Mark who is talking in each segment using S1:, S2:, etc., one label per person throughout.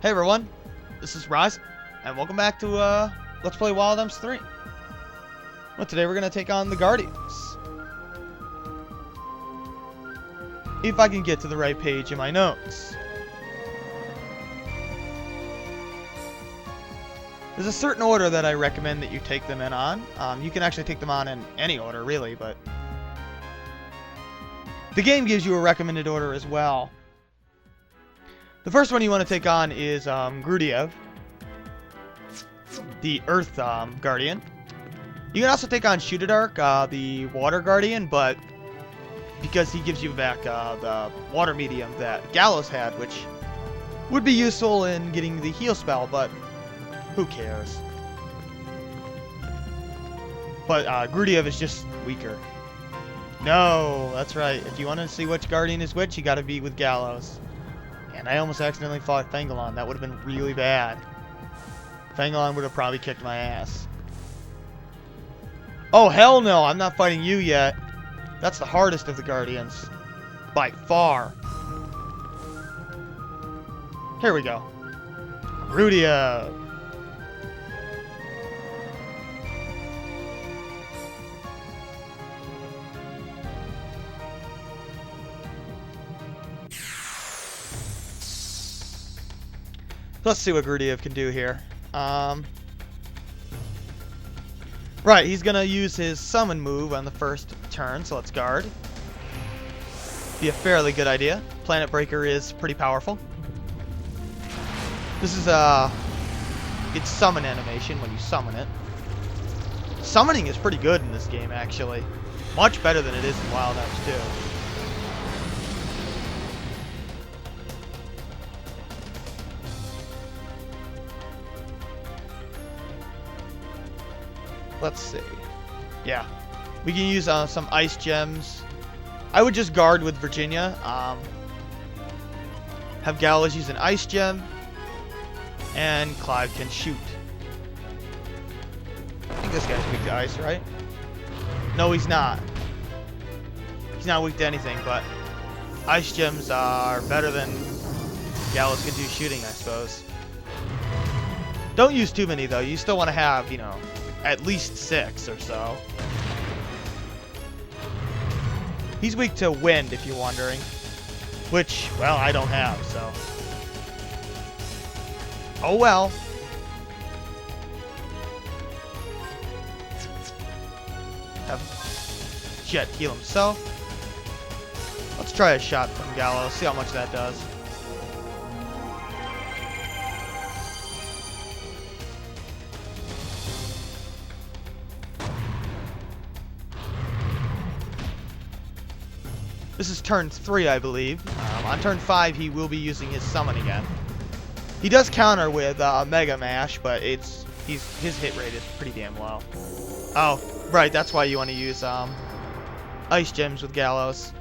S1: Hey everyone, this is Rise, and welcome back to Let's Play Wild Ems 3. Well, today we're gonna take on the Guardians. If I can get to the right page in my notes. There's a certain order that I recommend that you take them in on. You can actually take them on in any order, really, but the game gives you a recommended order as well. The first one you want to take on is Grudev, the Earth Guardian. You can also take on Shootadark, the Water Guardian, but because he gives you back the Water Medium that Gallows had, which would be useful in getting the heal spell, but who cares? But Grudev is just weaker. No, that's right. If you want to see which Guardian is which, you got to be with Gallows. And I almost accidentally fought Falon. That would have been really bad. Falon would have probably kicked my ass. Oh, hell no. I'm not fighting you yet. That's the hardest of the Guardians. By far. Here we go. Grudev. Let's see what Grudev can do here. Right, he's gonna use his summon move on the first turn, so let's guard. Be a fairly good idea. Planet Breaker is pretty powerful. This is its summon animation when you summon it. Summoning is pretty good in this game, actually. Much better than it is in Wild Ems 2. Let's see. Yeah. We can use some ice gems. I would just guard with Virginia. Have Gallows use an ice gem. And Clive can shoot. I think this guy's weak to ice, right? No, he's not. He's not weak to anything, but ice gems are better than Gallows can do shooting, I suppose. Don't use too many, though. You still want to have, you know, at least 6 or so. He's weak to wind, if you're wondering. Which, well, I don't have, so. Oh well. Have Jet heal himself. Let's try a shot from Gallows, see how much that does. This is turn 3, I believe. On turn 5, he will be using his summon again. He does counter with Mega Mash, but his hit rate is pretty damn low. Oh, right, that's why you want to use Ice Gems with Gallows.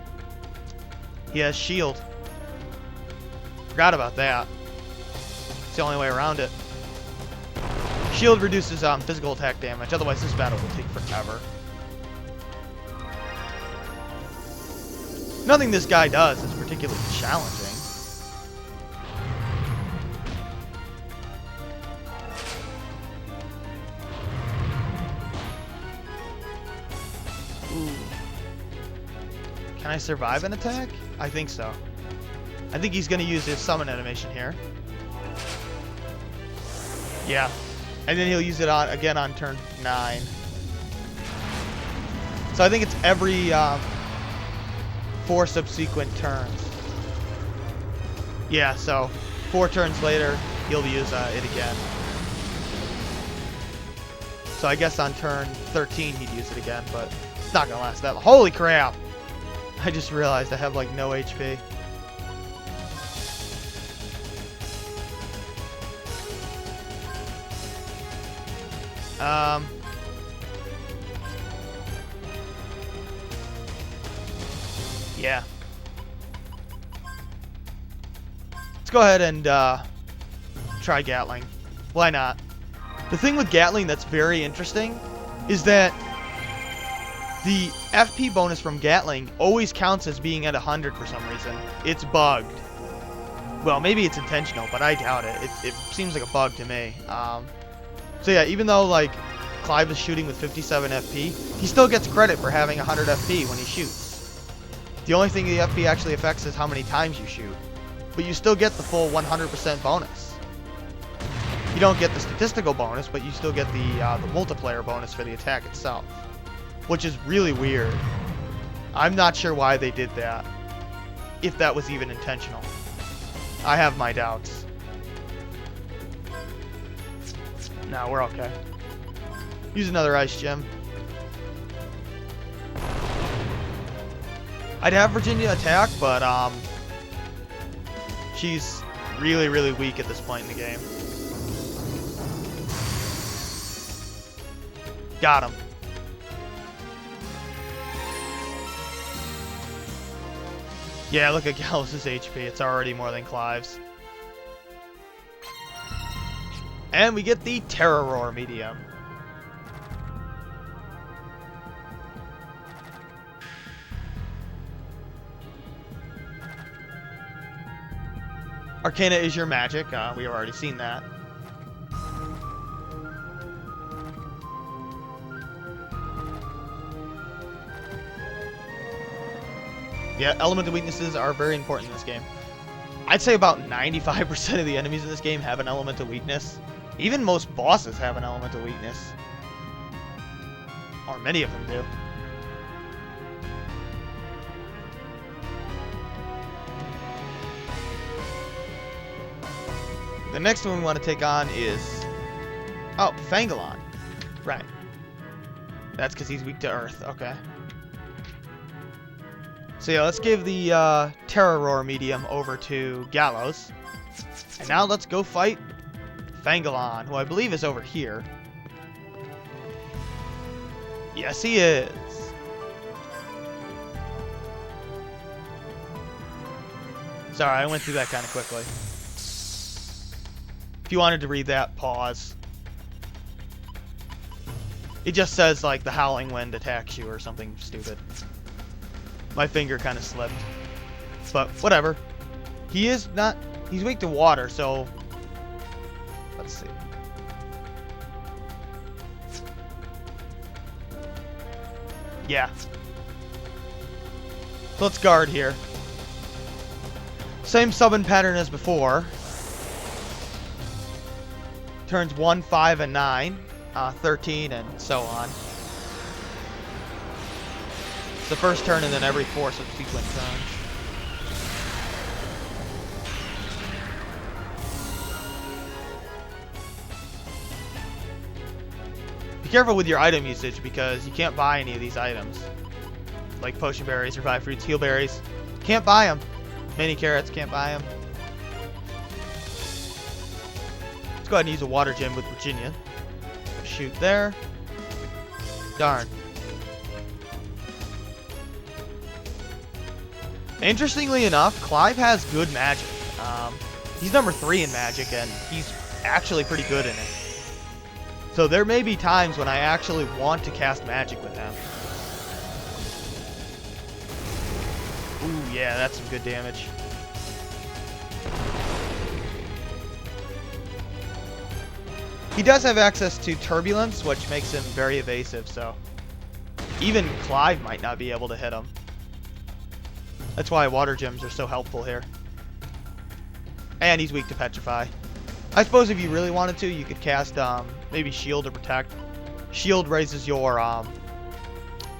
S1: He has Shield. Forgot about that. It's the only way around it. Shield reduces physical attack damage, otherwise this battle will take forever. Nothing this guy does is particularly challenging. Ooh. Can I survive an attack? I think so. I think he's going to use his summon animation here. Yeah. And then he'll use it again on turn 9. So I think it's every 4 subsequent turns. Yeah, so 4 turns later, he'll use it again. So I guess on turn 13 he'd use it again, but it's not gonna last that long. Holy crap! I just realized I have like no HP. Yeah. Let's go ahead and try Gatling. Why not? The thing with Gatling that's very interesting is that the FP bonus from Gatling always counts as being at 100 for some reason. It's bugged. Well, maybe it's intentional, but I doubt it. It seems like a bug to me. So yeah, even though like Clive is shooting with 57 FP, he still gets credit for having 100 FP when he shoots. The only thing the FP actually affects is how many times you shoot, but you still get the full 100% bonus. You don't get the statistical bonus, but you still get the multiplayer bonus for the attack itself, which is really weird. I'm not sure why they did that, if that was even intentional. I have my doubts. No, we're okay. Use another ice gem. I'd have Virginia attack, but she's really, really weak at this point in the game. Got him. Yeah, look at Gallows' HP. It's already more than Clive's. And we get the Terror Roar medium. Arcana is your magic. We have already seen that. Yeah, elemental weaknesses are very important in this game. I'd say about 95% of the enemies in this game have an elemental weakness. Even most bosses have an elemental weakness. Or many of them do. The next one we want to take on is... Oh, Falon. Right. That's because he's weak to Earth. Okay. So yeah, let's give the Terror Roar medium over to Gallows. And now let's go fight Falon, who I believe is over here. Yes, he is. Sorry, I went through that kind of quickly. If you wanted to read that, pause. It just says, like, the Howling Wind attacks you or something stupid. My finger kind of slipped. But, whatever. He is not... He's weak to water, so... Let's see. Yeah. So let's guard here. Same summon pattern as before. Turns 1, 5, and 9. 13, and so on. It's the first turn and then every 4 subsequent turns. Be careful with your item usage because you can't buy any of these items. Like potion berries, revive fruits, heal berries. Can't buy them. Mini carrots, can't buy them. Let's go ahead and use a water gem with Virginia. Shoot there. Darn. Interestingly enough, Clive has good magic. He's number 3 in magic, and he's actually pretty good in it. So there may be times when I actually want to cast magic with him. Ooh, yeah, that's some good damage. He does have access to Turbulence, which makes him very evasive, so even Clive might not be able to hit him. That's why water gems are so helpful here. And he's weak to Petrify. I suppose if you really wanted to, you could cast maybe Shield or Protect. Shield raises your...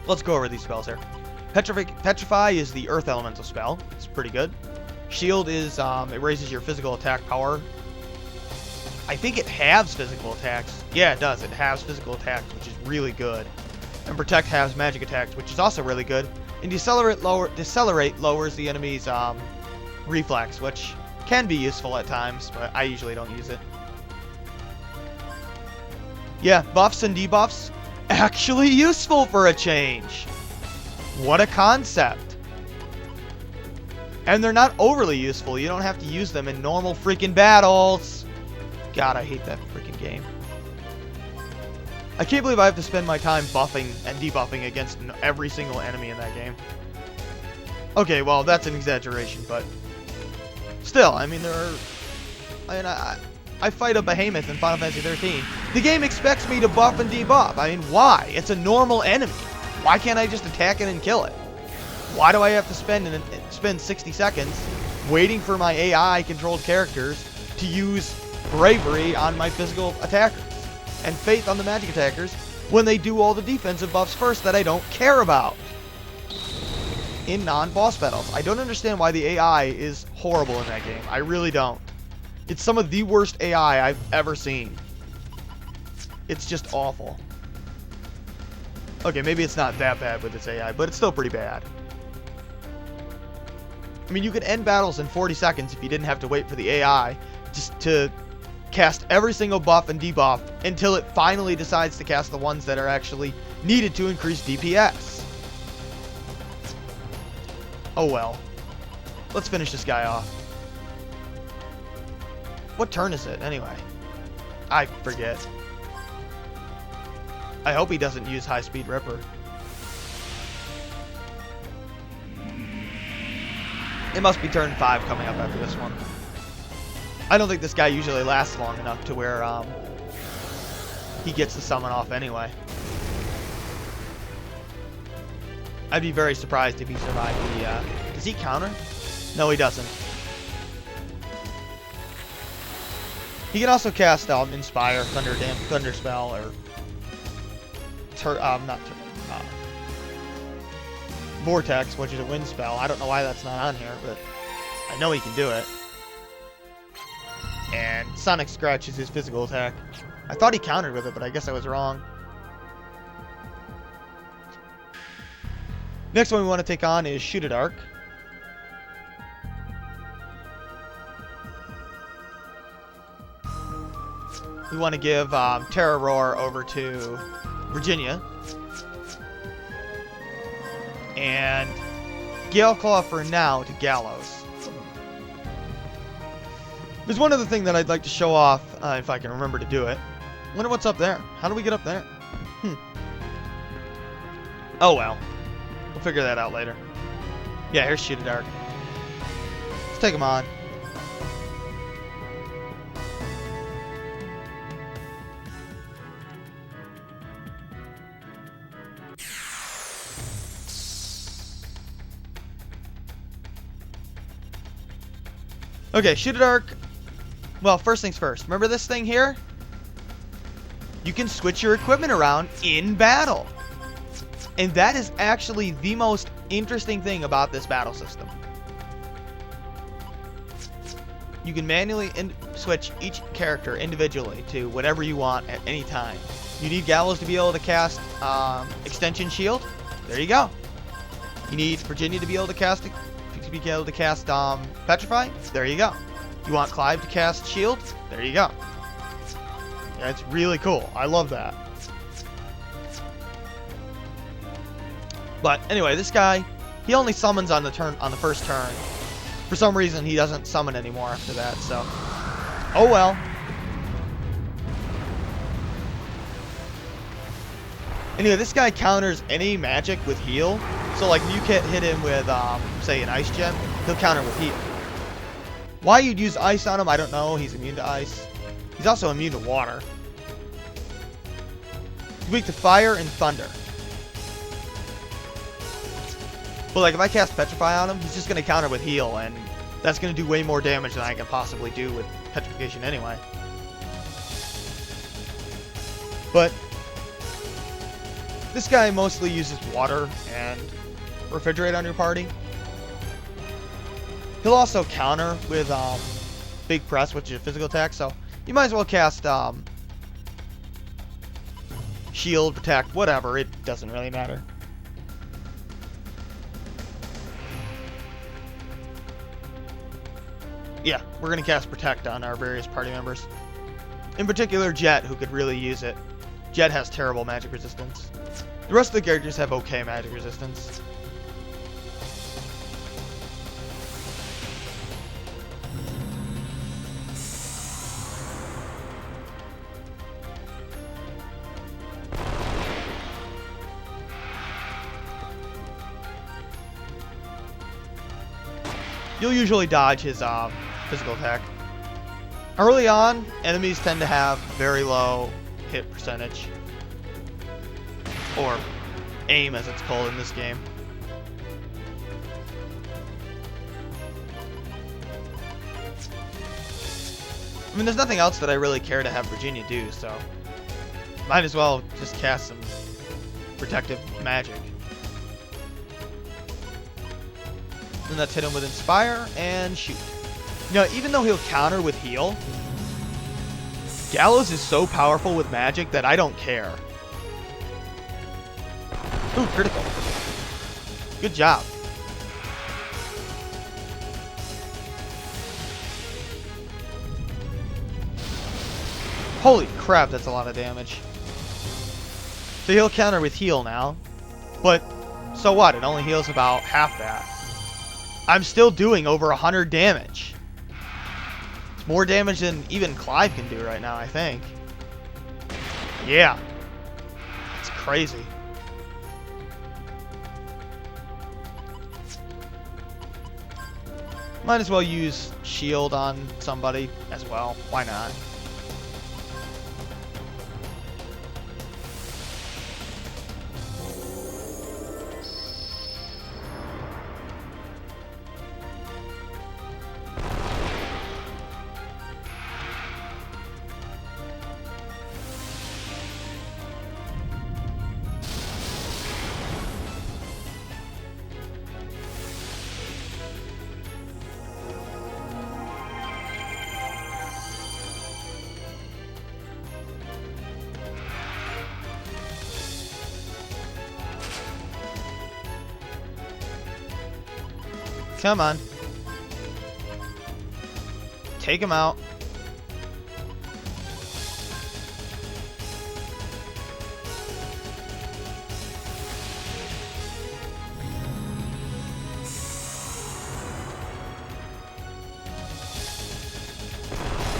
S1: Let's go over these spells here. Petrify is the Earth Elemental spell. It's pretty good. Shield is, it raises your physical attack power. I think it halves physical attacks. Yeah, it does. It halves physical attacks, which is really good. And Protect halves magic attacks, which is also really good. And Decelerate lowers the enemy's reflex, which can be useful at times, but I usually don't use it. Yeah, buffs and debuffs, actually useful for a change. What a concept. And they're not overly useful. You don't have to use them in normal freaking battles. God, I hate that freaking game. I can't believe I have to spend my time buffing and debuffing against every single enemy in that game. Okay, well, that's an exaggeration, but Still, I mean, I fight a behemoth in Final Fantasy 13. The game expects me to buff and debuff. I mean, why? It's a normal enemy. Why can't I just attack it and kill it? Why do I have to spend 60 seconds waiting for my AI-controlled characters to use bravery on my physical attackers and faith on the magic attackers when they do all the defensive buffs first that I don't care about in non-boss battles? I don't understand why the AI is horrible in that game. I really don't. It's some of the worst AI I've ever seen. It's just awful. Okay, maybe it's not that bad with its AI, but it's still pretty bad. I mean, you could end battles in 40 seconds if you didn't have to wait for the AI just to cast every single buff and debuff until it finally decides to cast the ones that are actually needed to increase DPS. Oh well. Let's finish this guy off. What turn is it, anyway? I forget. I hope he doesn't use High Speed Ripper. It must be turn 5 coming up after this one. I don't think this guy usually lasts long enough to where he gets the summon off anyway. I'd be very surprised if he survived the... does he counter? No, he doesn't. He can also cast Inspire, Thunder Spell, or... Vortex, which is a wind spell. I don't know why that's not on here, but I know he can do it. And Sonic Scratch is his physical attack. I thought he countered with it, but I guess I was wrong. Next one we want to take on is Shoot at Arc. We want to give Terra Roar over to Virginia. And Gale Claw for now to Gallows. There's one other thing that I'd like to show off, if I can remember to do it. Wonder what's up there. How do we get up there? Oh well. We'll figure that out later. Yeah, here's Shoot at Arc. Let's take him on. Okay, Shoot at Arc. Well, first things first. Remember this thing here? You can switch your equipment around in battle. And that is actually the most interesting thing about this battle system. You can manually switch each character individually to whatever you want at any time. You need Gallows to be able to cast Extension Shield. There you go. You need Virginia to be able to cast Petrify. There you go. You want Clive to cast Shield? There you go. That's really cool. I love that. But anyway, this guy, he only summons on the first turn. For some reason, he doesn't summon anymore after that. So, oh well. Anyway, this guy counters any magic with heal. So like if you can't hit him with, say, an ice gem, he'll counter with heal. Why you'd use ice on him, I don't know. He's immune to ice. He's also immune to water. He's weak to fire and thunder. But like if I cast Petrify on him, he's just going to counter with heal, and that's going to do way more damage than I can possibly do with Petrification anyway. But this guy mostly uses water and refrigerate on your party. He'll also counter with Big Press, which is a physical attack, so you might as well cast Shield, Protect, whatever. It doesn't really matter. Yeah, we're going to cast Protect on our various party members. In particular, Jet, who could really use it. Jet has terrible magic resistance. The rest of the characters have okay magic resistance. You'll usually dodge his physical attack. Early on, enemies tend to have very low hit percentage. Or aim, as it's called in this game. I mean, there's nothing else that I really care to have Virginia do, so might as well just cast some protective magic. Then let's hit him with Inspire and shoot. You know, even though he'll counter with heal, Gallows is so powerful with magic that I don't care. Ooh, critical. Good job. Holy crap, that's a lot of damage. So he'll counter with heal now. But, so what? It only heals about half that. I'm still doing over 100 damage. It's more damage than even Clive can do right now, I think. Yeah. It's crazy. Might as well use shield on somebody as well. Why not? Come on. Take him out.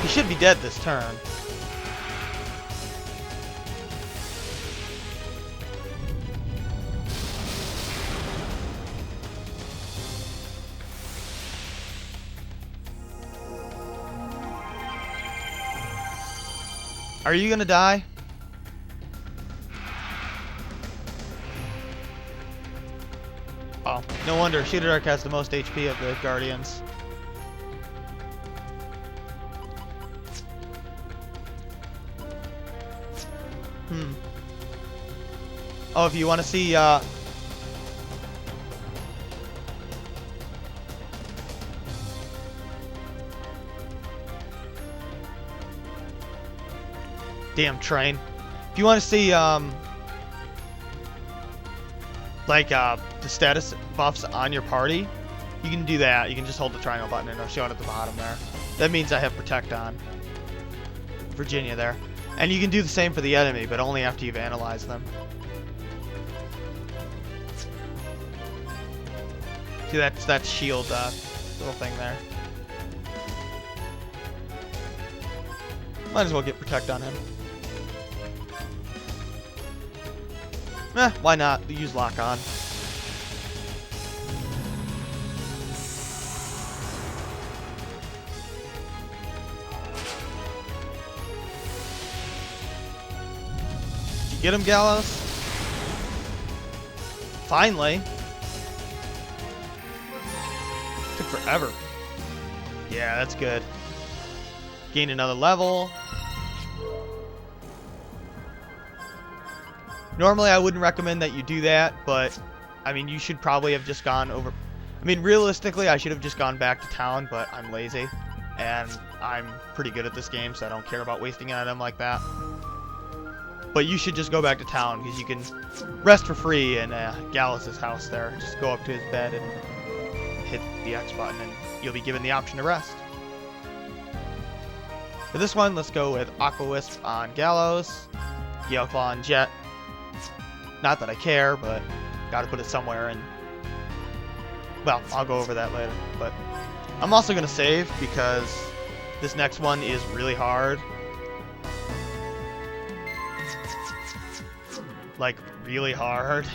S1: He should be dead this turn. Are you gonna die? Oh, no wonder. Shooter Dark has the most HP of the Guardians. Oh, if you want to see, damn train. If you want to see, the status buffs on your party, you can do that. You can just hold the triangle button and it'll show it at the bottom there. That means I have Protect on. Virginia there. And you can do the same for the enemy, but only after you've analyzed them. See, that's that shield little thing there. Might as well get Protect on him. Why not? Use Lock On. Did you get him, Gallows? Finally. Took forever. Yeah, that's good. Gain another level. Normally, I wouldn't recommend that you do that, but, I mean, you should probably have just gone over... I mean, realistically, I should have just gone back to town, but I'm lazy, and I'm pretty good at this game, so I don't care about wasting an item like that. But you should just go back to town, because you can rest for free in Gallows' house there. Just go up to his bed and hit the X button, and you'll be given the option to rest. For this one, let's go with Aqua Wisp on Gallows, Gale Claw on Jet. Not that I care, but gotta put it somewhere, and well, I'll go over that later. But I'm also gonna save because this next one is really hard. Like, really hard.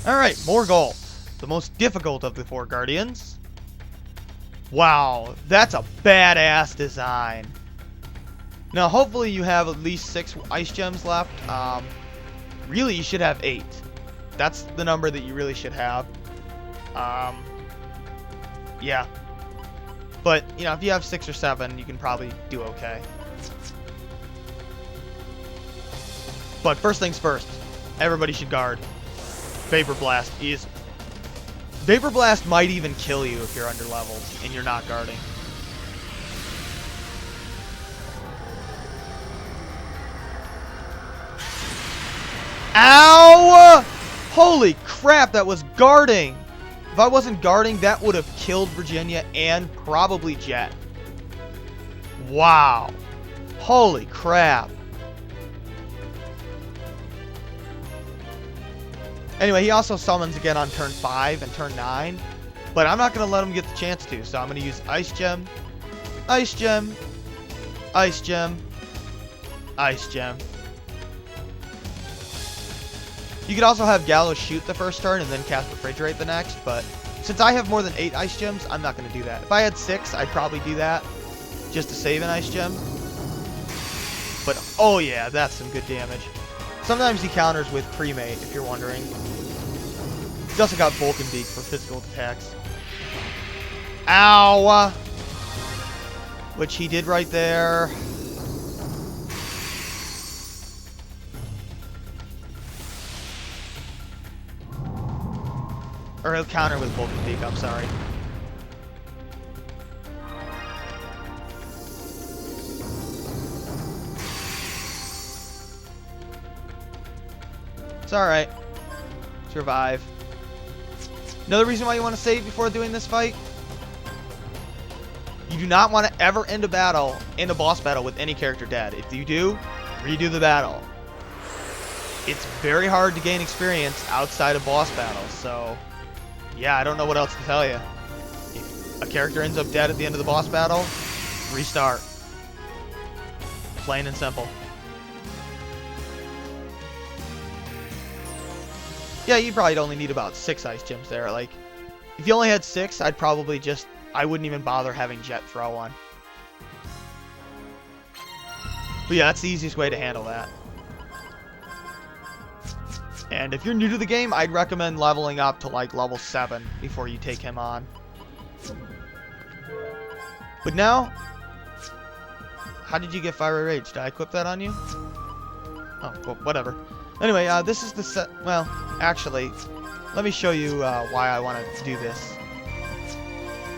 S1: Alright, Moa Gault, the most difficult of the 4 Guardians. Wow, that's a badass design. Now, hopefully you have at least 6 ice gems left. Really, you should have 8. That's the number that you really should have. Yeah. But, you know, if you have 6 or 7, you can probably do okay. But first things first, everybody should guard. Vapor Blast is... Vapor Blast might even kill you if you're under leveled and you're not guarding. Ow! Holy crap, that was guarding! If I wasn't guarding, that would have killed Virginia and probably Jet. Wow. Holy crap. Anyway, he also summons again on turn 5 and turn 9. But I'm not going to let him get the chance to, so I'm going to use Ice Gem, Ice Gem, Ice Gem, Ice Gem. You could also have Gallows shoot the first turn and then cast Refrigerate the next, but since I have more than 8 Ice Gems, I'm not going to do that. If I had 6, I'd probably do that, just to save an Ice Gem. But, oh yeah, that's some good damage. Sometimes he counters with Cremate, if you're wondering. He also got Vulcan Beak for physical attacks. Ow! Which he did right there. Or he'll counter with Vulcan Beak, I'm sorry. It's alright. Survive. Another reason why you want to save before doing this fight. You do not want to ever end a battle, end a boss battle with any character dead. If you do, redo the battle. It's very hard to gain experience outside of boss battles, so... yeah, I don't know what else to tell you. If a character ends up dead at the end of the boss battle, restart. Plain and simple. Yeah, you probably only need about 6 Ice Gems there. Like, if you only had 6, I'd probably just... I wouldn't even bother having Jet throw one. But yeah, that's the easiest way to handle that. And if you're new to the game, I'd recommend leveling up to like level 7 before you take him on. But now, how did you get Fiery Rage? Did I equip that on you? Oh, well, whatever. Anyway, this is the set. Well, actually, let me show you why I want to do this.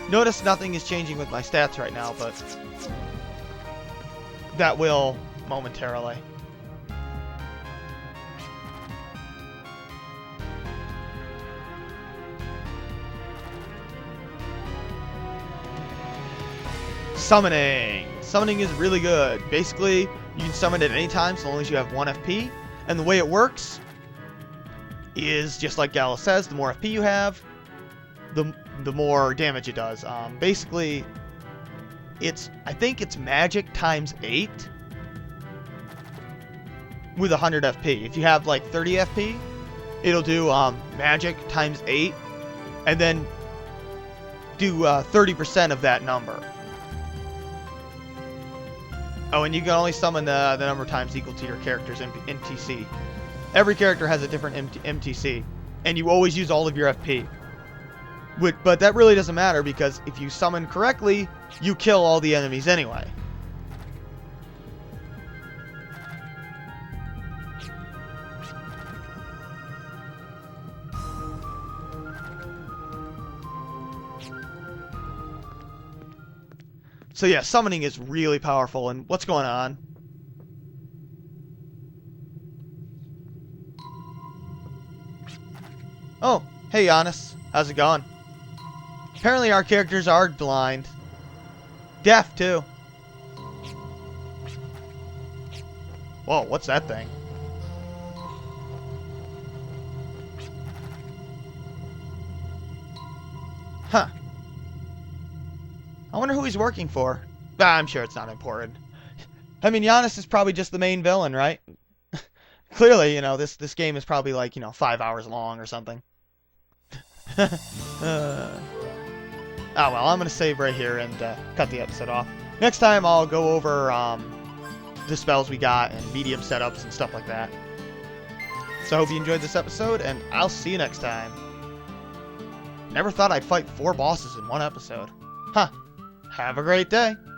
S1: Notice nothing is changing with my stats right now, but that will momentarily. Summoning! Summoning is really good. Basically, you can summon at any time so long as you have 1 FP. And the way it works is, just like Gala says, the more FP you have, the more damage it does. Basically, I think it's magic times 8 with 100 FP. If you have like 30 FP, it'll do magic times 8 and then do 30% of that number. Oh, and you can only summon the number of times equal to your character's MTC. Every character has a different MTC, and you always use all of your FP. But that really doesn't matter, because if you summon correctly, you kill all the enemies anyway. So yeah, summoning is really powerful. And what's going on? Oh, hey Giannis. How's it going? Apparently our characters are blind. Deaf, too. Whoa, what's that thing? Huh. I wonder who he's working for. I'm sure it's not important. I mean, Giannis is probably just the main villain, right? Clearly, you know, this game is probably like, 5 hours long or something. Oh well, I'm gonna save right here and cut the episode off. Next time I'll go over the spells we got and medium setups and stuff like that. So I hope you enjoyed this episode, and I'll see you next time. Never thought I'd fight 4 bosses in one episode. Huh. Have a great day.